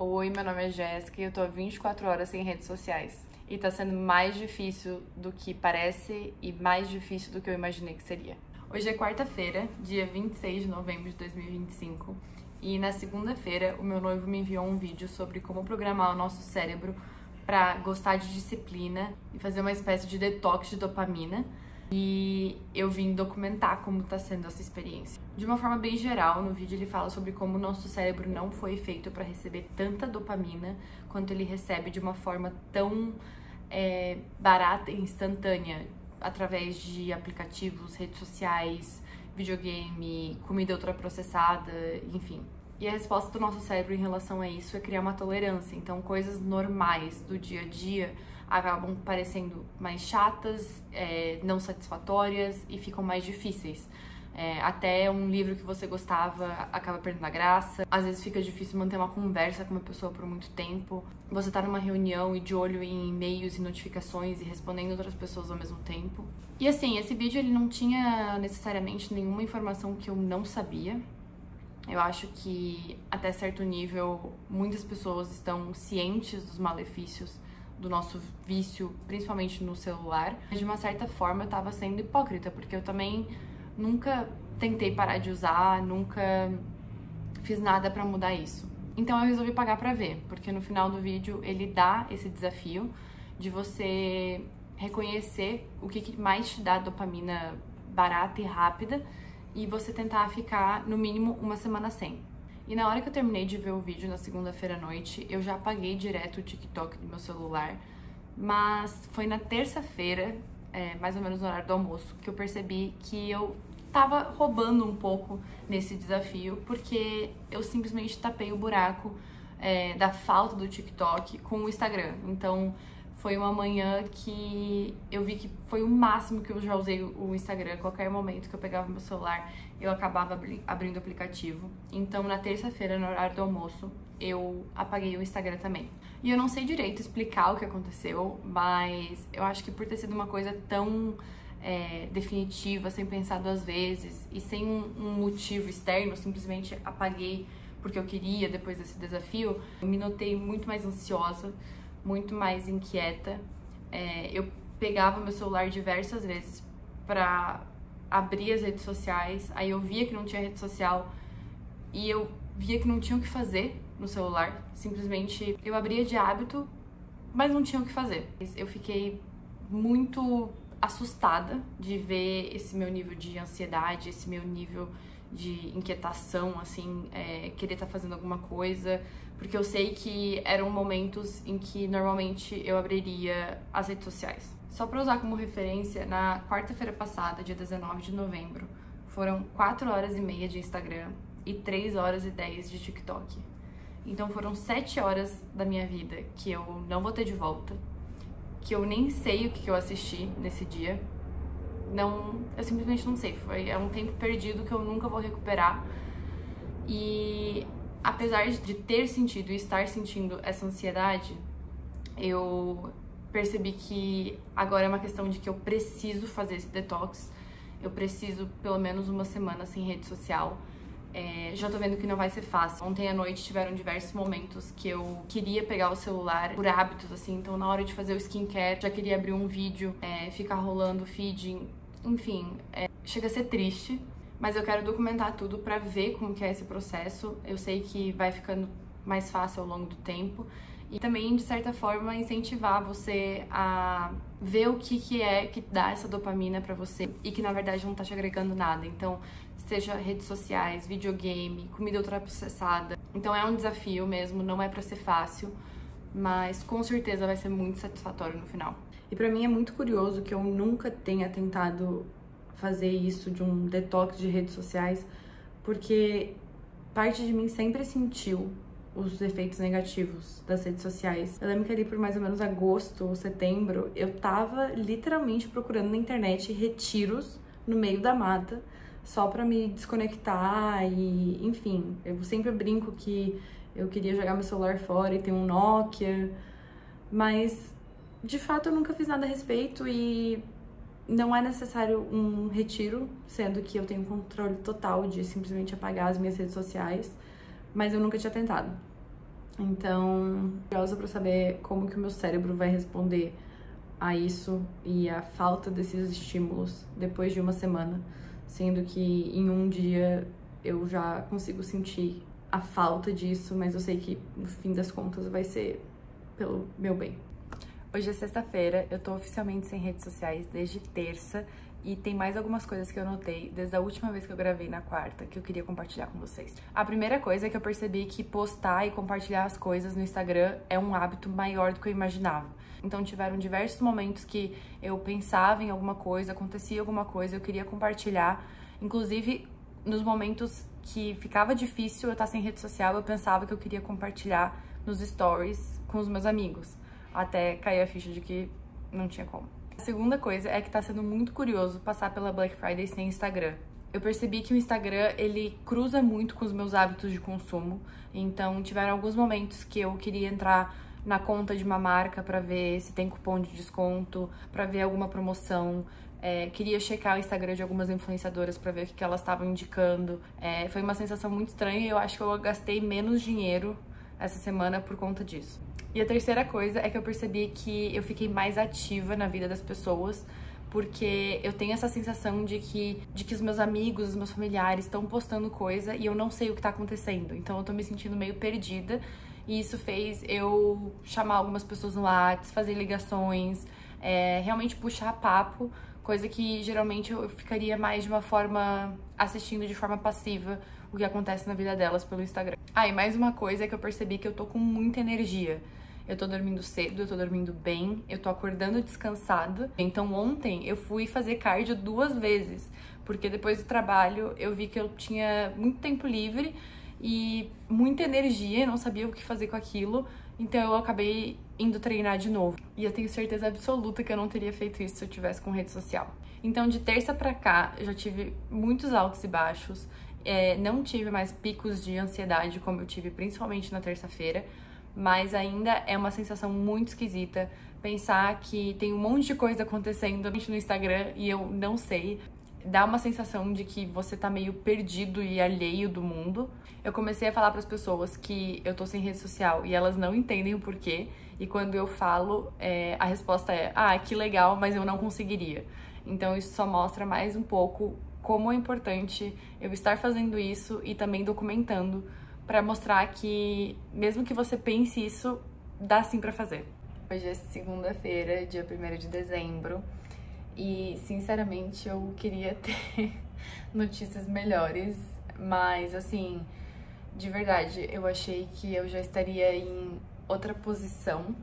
Oi, meu nome é Jéssica e eu tô há 24 horas sem redes sociais. E tá sendo mais difícil do que parece e mais difícil do que eu imaginei que seria. Hoje é quarta-feira, dia 26 de novembro de 2025, e na segunda-feira o meu noivo me enviou um vídeo sobre como programar o nosso cérebro pra gostar de disciplina e fazer uma espécie de detox de dopamina. E eu vim documentar como tá sendo essa experiência. De uma forma bem geral, no vídeo ele fala sobre como o nosso cérebro não foi feito para receber tanta dopamina quanto ele recebe de uma forma tão barata e instantânea, através de aplicativos, redes sociais, videogame, comida ultraprocessada, enfim. E a resposta do nosso cérebro em relação a isso é criar uma tolerância. Então, coisas normais do dia a dia acabam parecendo mais chatas, não satisfatórias e ficam mais difíceis. Até um livro que você gostava acaba perdendo a graça. Às vezes fica difícil manter uma conversa com uma pessoa por muito tempo. Você tá numa reunião e de olho em e-mails e notificações e respondendo outras pessoas ao mesmo tempo. E assim, esse vídeo ele não tinha necessariamente nenhuma informação que eu não sabia. Eu acho que, até certo nível, muitas pessoas estão cientes dos malefícios do nosso vício, principalmente no celular. Mas, de uma certa forma, eu tava sendo hipócrita, porque eu também nunca tentei parar de usar, nunca fiz nada pra mudar isso. Então eu resolvi pagar pra ver, porque no final do vídeo ele dá esse desafio de você reconhecer o que mais te dá dopamina barata e rápida e você tentar ficar, no mínimo, uma semana sem. E na hora que eu terminei de ver o vídeo, na segunda-feira à noite, eu já apaguei direto o TikTok do meu celular, mas foi na terça-feira, mais ou menos no horário do almoço, que eu percebi que eu tava roubando um pouco nesse desafio, porque eu simplesmente tapei o buraco da falta do TikTok com o Instagram. Então, foi uma manhã que eu vi que foi o máximo que eu já usei o Instagram. A qualquer momento que eu pegava meu celular, eu acabava abrindo o aplicativo. Então, na terça-feira, no horário do almoço, eu apaguei o Instagram também. E eu não sei direito explicar o que aconteceu, mas eu acho que por ter sido uma coisa tão definitiva, sem pensar duas vezes e sem um motivo externo, simplesmente apaguei porque eu queria depois desse desafio, eu me notei muito mais ansiosa, muito mais inquieta. Eu pegava meu celular diversas vezes pra abrir as redes sociais, aí eu via que não tinha rede social e eu via que não tinha o que fazer no celular, simplesmente eu abria de hábito, mas não tinha o que fazer. Eu fiquei muito assustada de ver esse meu nível de ansiedade, esse meu nível de inquietação, assim, querer estar fazendo alguma coisa, porque eu sei que eram momentos em que normalmente eu abriria as redes sociais. Só pra usar como referência, na quarta-feira passada, dia 19 de novembro, foram 4 horas e meia de Instagram e 3 horas e 10 de TikTok. Então foram 7 horas da minha vida que eu não vou ter de volta, que eu nem sei o que eu assisti nesse dia. Eu simplesmente não sei, é um tempo perdido que eu nunca vou recuperar. E apesar de ter sentido e estar sentindo essa ansiedade, eu percebi que agora é uma questão de que eu preciso fazer esse detox. Eu preciso pelo menos uma semana sem rede social. Já tô vendo que não vai ser fácil. Ontem à noite tiveram diversos momentos que eu queria pegar o celular por hábitos, assim. Então, na hora de fazer o skincare, já queria abrir um vídeo, ficar rolando o feed, enfim. Chega a ser triste, mas eu quero documentar tudo pra ver como que é esse processo. Eu sei que vai ficando mais fácil ao longo do tempo. E também, de certa forma, incentivar você a ver o que é que dá essa dopamina pra você e que, na verdade, não tá te agregando nada. Então, seja redes sociais, videogame, comida ultraprocessada. Então é um desafio mesmo, não é pra ser fácil, mas com certeza vai ser muito satisfatório no final. E pra mim é muito curioso que eu nunca tenha tentado fazer isso de um detox de redes sociais, porque parte de mim sempre sentiu os efeitos negativos das redes sociais. Eu lembro que ali por mais ou menos agosto ou setembro, eu tava literalmente procurando na internet retiros no meio da mata, só pra me desconectar e, enfim, eu sempre brinco que eu queria jogar meu celular fora e ter um Nokia, mas de fato eu nunca fiz nada a respeito e não é necessário um retiro, sendo que eu tenho controle total de simplesmente apagar as minhas redes sociais, mas eu nunca tinha tentado. Então, curiosa pra saber como que o meu cérebro vai responder a isso e a falta desses estímulos depois de uma semana, sendo que em um dia eu já consigo sentir a falta disso, mas eu sei que no fim das contas vai ser pelo meu bem. Hoje é sexta-feira, eu tô oficialmente sem redes sociais desde terça e tem mais algumas coisas que eu notei desde a última vez que eu gravei na quarta que eu queria compartilhar com vocês. A primeira coisa é que eu percebi que postar e compartilhar as coisas no Instagram é um hábito maior do que eu imaginava. Então tiveram diversos momentos que eu pensava em alguma coisa, acontecia alguma coisa, eu queria compartilhar, inclusive nos momentos que ficava difícil eu estar sem rede social, eu pensava que eu queria compartilhar nos stories com os meus amigos, até cair a ficha de que não tinha como. A segunda coisa é que tá sendo muito curioso passar pela Black Friday sem Instagram. Eu percebi que o Instagram, ele cruza muito com os meus hábitos de consumo, então tiveram alguns momentos que eu queria entrar na conta de uma marca pra ver se tem cupom de desconto, pra ver alguma promoção, queria checar o Instagram de algumas influenciadoras pra ver o que elas estavam indicando. Foi uma sensação muito estranha e eu acho que eu gastei menos dinheiro essa semana por conta disso. E a terceira coisa é que eu percebi que eu fiquei mais ativa na vida das pessoas, porque eu tenho essa sensação de que os meus amigos, os meus familiares estão postando coisa e eu não sei o que tá acontecendo. Então eu tô me sentindo meio perdida e isso fez eu chamar algumas pessoas no WhatsApp, fazer ligações, realmente puxar papo, coisa que geralmente eu ficaria mais de uma forma assistindo de forma passiva o que acontece na vida delas pelo Instagram. E mais uma coisa é que eu percebi que eu tô com muita energia. Eu tô dormindo cedo, eu tô dormindo bem, eu tô acordando descansada. Então ontem eu fui fazer cardio 2 vezes, porque depois do trabalho eu vi que eu tinha muito tempo livre e muita energia, não sabia o que fazer com aquilo, então eu acabei indo treinar de novo. E eu tenho certeza absoluta que eu não teria feito isso se eu tivesse com rede social. Então de terça pra cá eu já tive muitos altos e baixos, não tive mais picos de ansiedade como eu tive principalmente na terça-feira, mas ainda é uma sensação muito esquisita pensar que tem um monte de coisa acontecendo no Instagram e eu não sei. Dá uma sensação de que você tá meio perdido e alheio do mundo. Eu comecei a falar pras pessoas que eu tô sem rede social e elas não entendem o porquê. E quando eu falo, a resposta é: que legal, mas eu não conseguiria. Então isso só mostra mais um pouco como é importante eu estar fazendo isso e também documentando pra mostrar que, mesmo que você pense isso, dá sim pra fazer. Hoje é segunda-feira, dia 1º de dezembro, e sinceramente eu queria ter notícias melhores, mas assim, de verdade, eu achei que eu já estaria em outra posição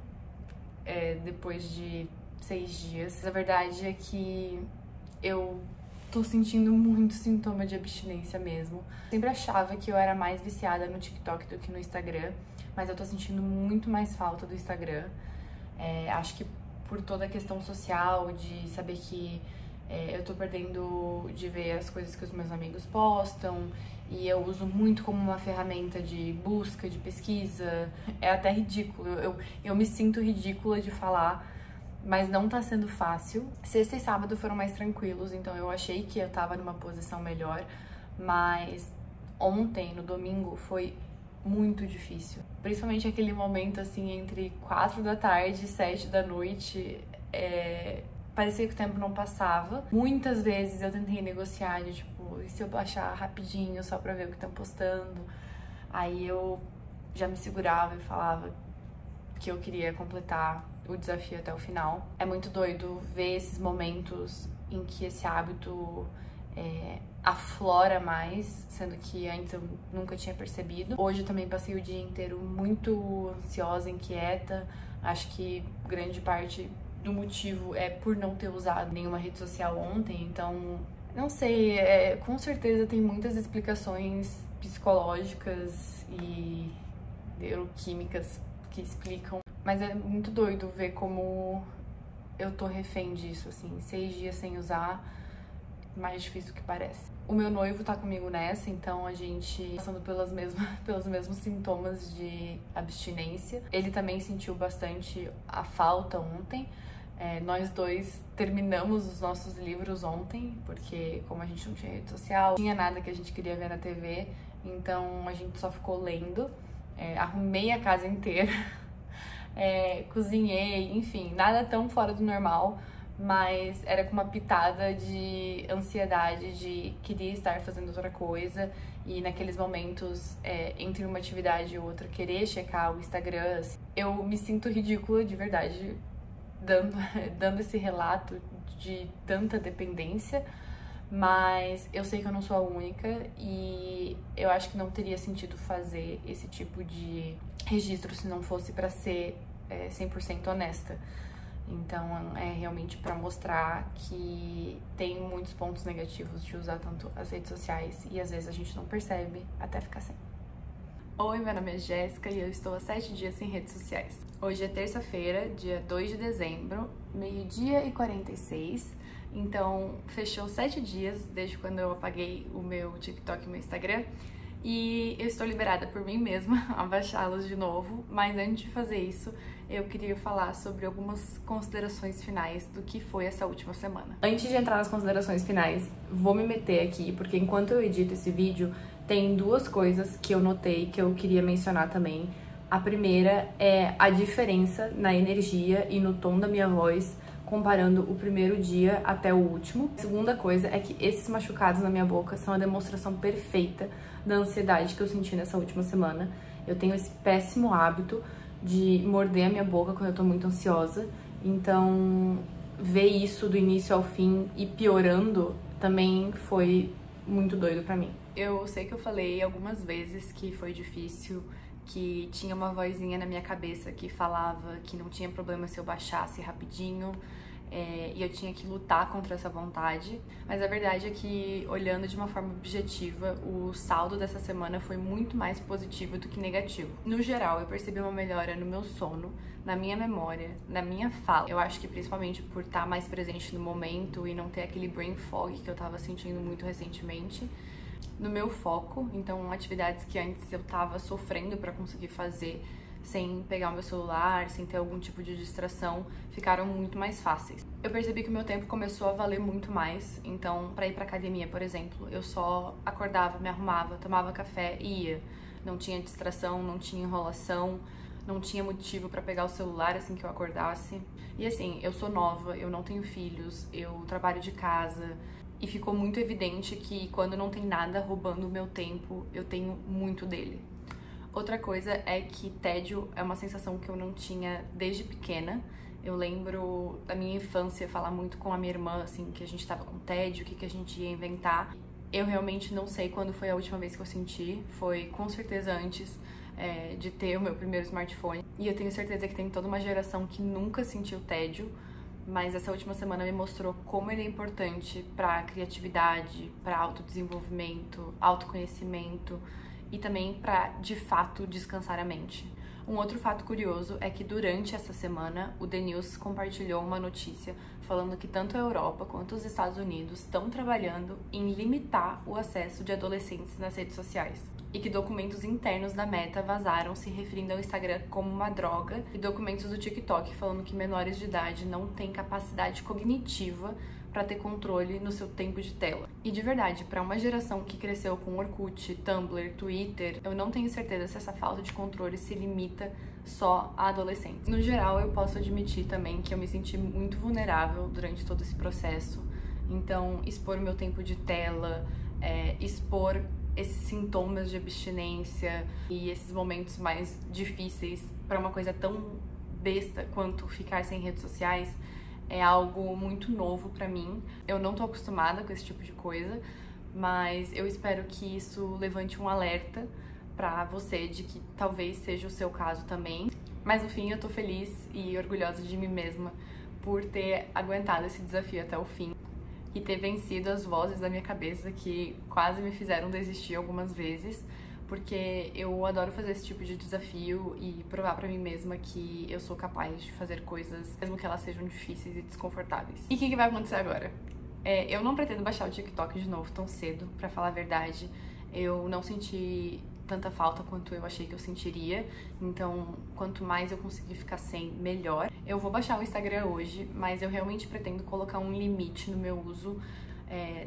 depois de 6 dias. A verdade é que eu tô sentindo muito sintoma de abstinência mesmo. Sempre achava que eu era mais viciada no TikTok do que no Instagram, mas eu tô sentindo muito mais falta do Instagram. Acho que por toda a questão social, de saber que eu tô perdendo de ver as coisas que os meus amigos postam, e eu uso muito como uma ferramenta de busca, de pesquisa. É até ridículo, eu me sinto ridícula de falar, mas não tá sendo fácil. Sexta e sábado foram mais tranquilos, então eu achei que eu tava numa posição melhor, mas ontem, no domingo, foi muito difícil. Principalmente aquele momento, assim, entre 4 da tarde e 7 da noite, parecia que o tempo não passava. Muitas vezes eu tentei negociar de, tipo, e se eu baixar rapidinho só pra ver o que estão postando? Aí eu já me segurava e falava que eu queria completar o desafio até o final. É muito doido ver esses momentos em que esse hábito aflora mais, sendo que antes eu nunca tinha percebido. Hoje eu também passei o dia inteiro muito ansiosa, inquieta. Acho que grande parte do motivo é por não ter usado nenhuma rede social ontem, então não sei, com certeza tem muitas explicações psicológicas e neuroquímicas que explicam, mas é muito doido ver como eu tô refém disso, assim, 6 dias sem usar, mais difícil do que parece. O meu noivo tá comigo nessa, então a gente passando pelos mesmos sintomas de abstinência. Ele também sentiu bastante a falta ontem. Nós dois terminamos os nossos livros ontem, porque como a gente não tinha rede social, não tinha nada que a gente queria ver na TV, então a gente só ficou lendo. arrumei a casa inteira, cozinhei, enfim, nada tão fora do normal, mas era com uma pitada de ansiedade, de queria estar fazendo outra coisa, e naqueles momentos, entre uma atividade e outra, querer checar o Instagram, assim, eu me sinto ridícula, de verdade, dando esse relato de tanta dependência, mas eu sei que eu não sou a única e eu acho que não teria sentido fazer esse tipo de registro se não fosse para ser 100% honesta. Então é realmente para mostrar que tem muitos pontos negativos de usar tanto as redes sociais e às vezes a gente não percebe até ficar sem. Oi, meu nome é Jéssica e eu estou há 7 dias sem redes sociais. Hoje é terça-feira, dia 2 de dezembro, 12h46. Então fechou 7 dias desde quando eu apaguei o meu TikTok e o meu Instagram. E eu estou liberada por mim mesma a baixá-los de novo, mas antes de fazer isso, eu queria falar sobre algumas considerações finais do que foi essa última semana. Antes de entrar nas considerações finais, vou me meter aqui, porque enquanto eu edito esse vídeo, tem duas coisas que eu notei que eu queria mencionar também. A primeira é a diferença na energia e no tom da minha voz, comparando o primeiro dia até o último. A segunda coisa é que esses machucados na minha boca são a demonstração perfeita da ansiedade que eu senti nessa última semana. Eu tenho esse péssimo hábito de morder a minha boca quando eu tô muito ansiosa, então ver isso do início ao fim e piorando também foi muito doido pra mim. Eu sei que eu falei algumas vezes que foi difícil, que tinha uma vozinha na minha cabeça que falava que não tinha problema se eu baixasse rapidinho, e eu tinha que lutar contra essa vontade, mas a verdade é que, olhando de uma forma objetiva, o saldo dessa semana foi muito mais positivo do que negativo. No geral, eu percebi uma melhora no meu sono, na minha memória, na minha fala. Eu acho que principalmente por estar mais presente no momento e não ter aquele brain fog que eu tava sentindo muito recentemente, no meu foco, então atividades que antes eu tava sofrendo pra conseguir fazer sem pegar o meu celular, sem ter algum tipo de distração, ficaram muito mais fáceis. Eu percebi que o meu tempo começou a valer muito mais, então pra ir pra academia, por exemplo, eu só acordava, me arrumava, tomava café e ia. Não tinha distração, não tinha enrolação, não tinha motivo pra pegar o celular assim que eu acordasse. E assim, eu sou nova, eu não tenho filhos, eu trabalho de casa, e ficou muito evidente que quando não tem nada roubando o meu tempo, eu tenho muito dele. Outra coisa é que tédio é uma sensação que eu não tinha desde pequena. Eu lembro da minha infância falar muito com a minha irmã, assim, que a gente tava com tédio, o que a gente ia inventar. Eu realmente não sei quando foi a última vez que eu senti, foi com certeza antes de ter o meu primeiro smartphone. E eu tenho certeza que tem toda uma geração que nunca sentiu tédio, mas essa última semana me mostrou como ele é importante para criatividade, para autodesenvolvimento, autoconhecimento e também para, de fato, descansar a mente. Um outro fato curioso é que durante essa semana o The News compartilhou uma notícia falando que tanto a Europa quanto os Estados Unidos estão trabalhando em limitar o acesso de adolescentes nas redes sociais. E que documentos internos da Meta vazaram se referindo ao Instagram como uma droga, e documentos do TikTok falando que menores de idade não têm capacidade cognitiva para ter controle no seu tempo de tela. E de verdade, para uma geração que cresceu com Orkut, Tumblr, Twitter, eu não tenho certeza se essa falta de controle se limita só a adolescentes. No geral, eu posso admitir também que eu me senti muito vulnerável durante todo esse processo. Então, expor o meu tempo de tela, expor esses sintomas de abstinência e esses momentos mais difíceis para uma coisa tão besta quanto ficar sem redes sociais é algo muito novo pra mim. Eu não tô acostumada com esse tipo de coisa, mas eu espero que isso levante um alerta pra você de que talvez seja o seu caso também. Mas no fim eu tô feliz e orgulhosa de mim mesma por ter aguentado esse desafio até o fim e ter vencido as vozes da minha cabeça que quase me fizeram desistir algumas vezes, porque eu adoro fazer esse tipo de desafio e provar pra mim mesma que eu sou capaz de fazer coisas, mesmo que elas sejam difíceis e desconfortáveis. E o que vai acontecer agora? Eu não pretendo baixar o TikTok de novo tão cedo, pra falar a verdade. Eu não senti tanta falta quanto eu achei que eu sentiria, então quanto mais eu conseguir ficar sem, melhor. Eu vou baixar o Instagram hoje, mas eu realmente pretendo colocar um limite no meu uso,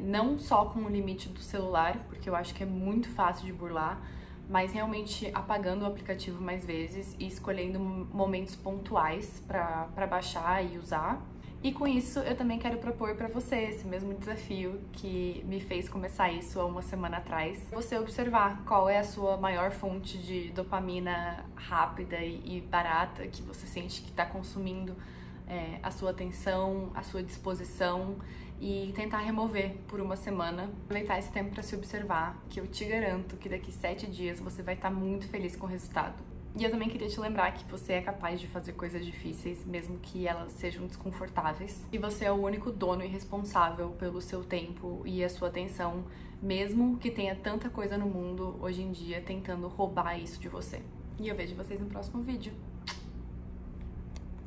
não só com o limite do celular, porque eu acho que é muito fácil de burlar, mas realmente apagando o aplicativo mais vezes e escolhendo momentos pontuais para baixar e usar. E com isso eu também quero propor para você esse mesmo desafio que me fez começar isso há uma semana atrás. Você observar qual é a sua maior fonte de dopamina rápida e barata que você sente que está consumindo a sua atenção, a sua disposição, e tentar remover por uma semana. Aproveitar esse tempo para se observar, que eu te garanto que daqui 7 dias você vai estar muito feliz com o resultado. E eu também queria te lembrar que você é capaz de fazer coisas difíceis, mesmo que elas sejam desconfortáveis. E você é o único dono e responsável pelo seu tempo e a sua atenção, mesmo que tenha tanta coisa no mundo hoje em dia tentando roubar isso de você. E eu vejo vocês no próximo vídeo.